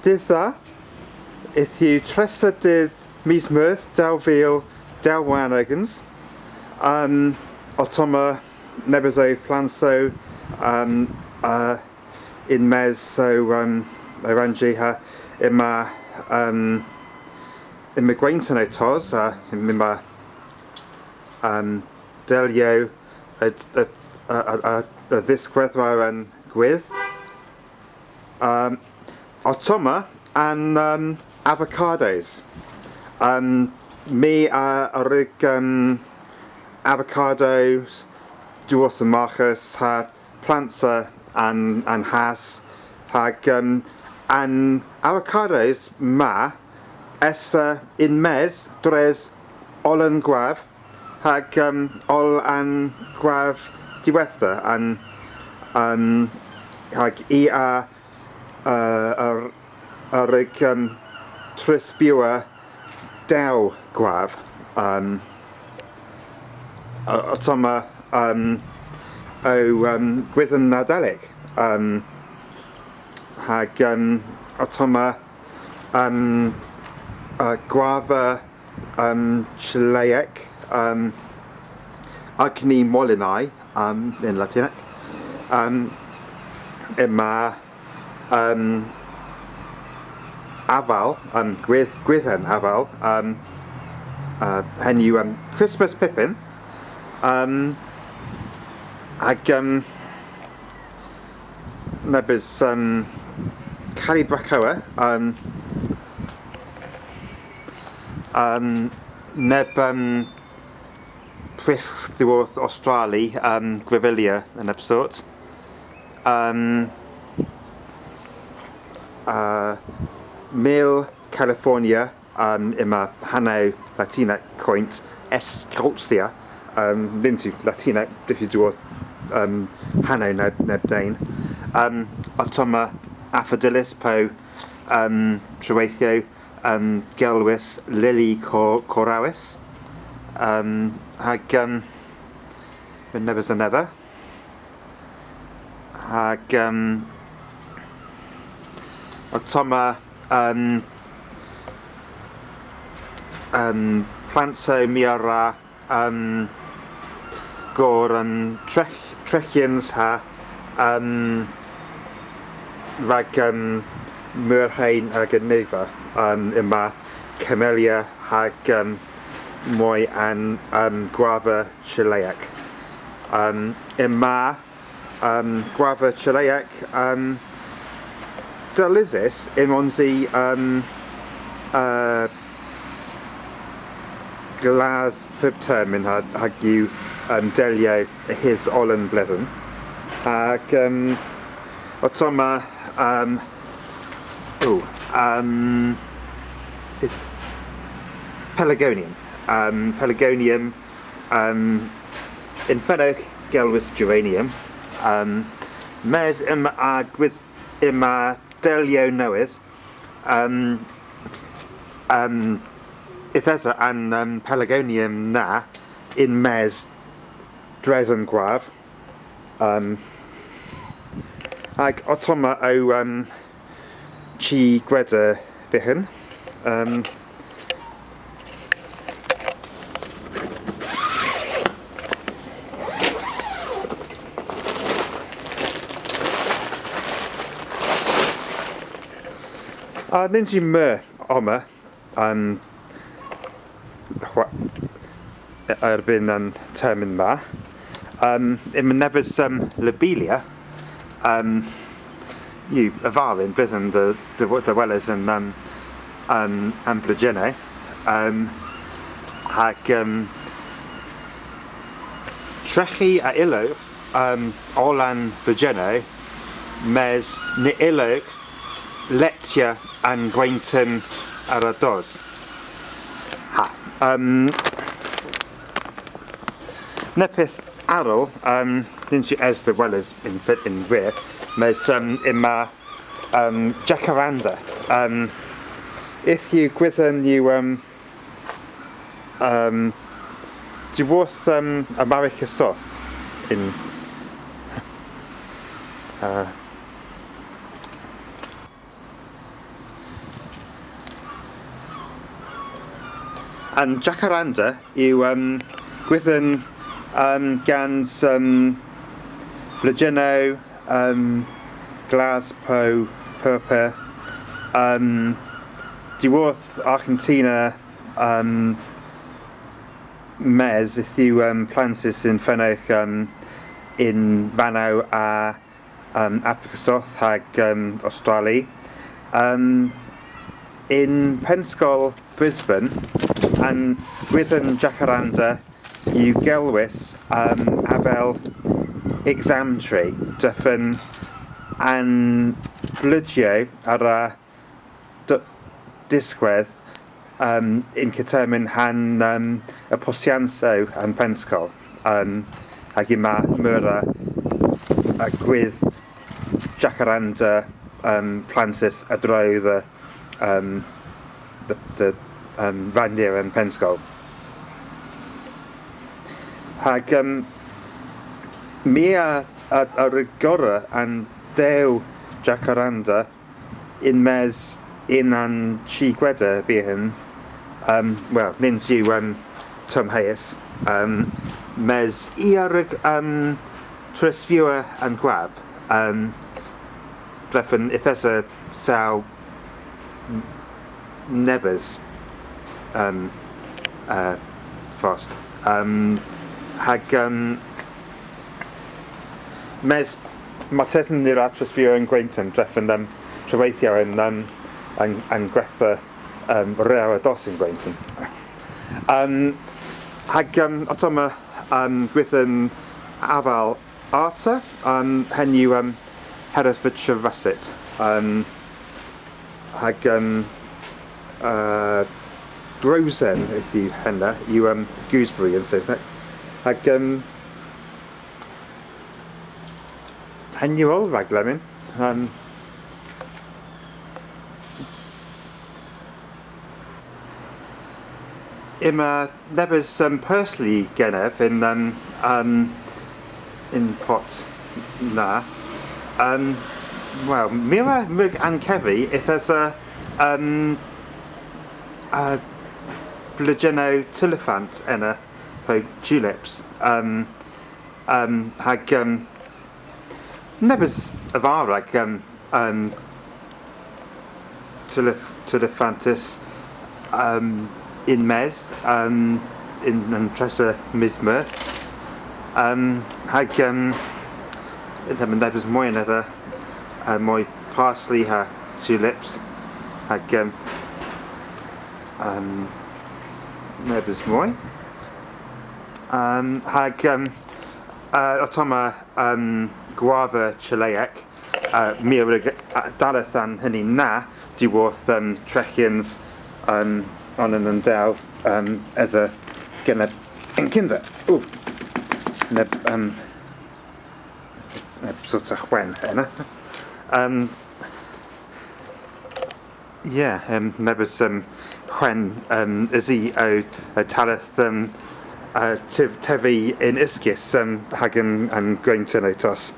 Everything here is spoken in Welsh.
Dydda, if you tressa dydd mis-Meurth 2021, Otoma nebezo planso in mes so orangeha ima Gwenton tos ima delio this gwethwar and gwydd Otoma and avocados. Me arig avocados duos machas ha plantsa and has hag and avocados ma essa in mes dres olan gwav hag ol an gwav diwetha and hag I arig trisbiwa daw gwav Otoma gwydden nadelig hag Otoma gwava chilaic agni molinai in Latinic ima aval gwydden aval henu Christmas pippin ag nebys cali bracoa neb pris ddiwodd Australi Gwyfilia yn episod Mil California ima hanau Latina coint Escultia into Latina if you do hanau neb dain Otoma Affodilis po Treweithio Gelwis Lily Corawis hag nebys a never hag Otoma plantso miara gor Trechians ha rag Murhain ag neva ima Camellia hag moi an guava chilaic ima guava chilaic delizis imonzi glas pubterm in hag you delio his olan blethen hag Otoma it's Pelargonium Pelargonium Infenoch Gelwis geranium mes with ima delio knoweth Ithesa and Pelargonium na in mes Dresden Guav ag Otoma o chi gweda fichen Ninji Mer Oma erbyn termyn ma im nefys lobelia you avalin byddwn the wellers and blujyow hag Treghi a yllowgh olan blujyow mes ni yllowgh lettya and Gwenton ar a dhos nepeth arol didn't you as the well as in rear mes ima jacaranda if you gwydden you do you worth America South in and jacaranda yw gwyddyn gans blujyow, glas po purper, diwrth Argentina mes if you plantis in fennych in Kernow a Africa South hag Australia. In Pensgol, Brisbane, and within jacaranda, you gelwys afel exam tree, dyffyn and blujyow ar a disgwedd in Catermin han y posianso yn Pensgol ag yma myra a gwydd jacaranda plantis a droedd the Randir yn Pensgol. Hag mi a rigora an dew jacaranda in mes in an chi gweda fi hyn well, nins yw Tom Hayes mes I ar trysfiewer an gwab dreffyn ithesa saw nebys frost hag mes matesyn i'r trysfiewer yn Gwenton dreffyn treweithio yn gretha rew a dhos yn Gwenton hag otoma gwyddyn afal arta hen yw Herefordshire Russet hag Rosen if you henna yw gooseberry yn Saesneg hag hen yw olrag lemon Ima nebys Pursley genef in pot na well mira mug an kevi if there's a blujyow tuliphant enna po tulips hag nebys avarag tuliphantis in mes in tressa mis-Meurth hag nebys mwy another mwy parsley ha tulips hag nebys mwy hag otoma guava chileac mi daleth an hynny na diwrth Trechians on an endow as a gonna in kinder ooh neb sort of when yeah nebys when is he o taleth tefi in isgis hag yn Gwenton etos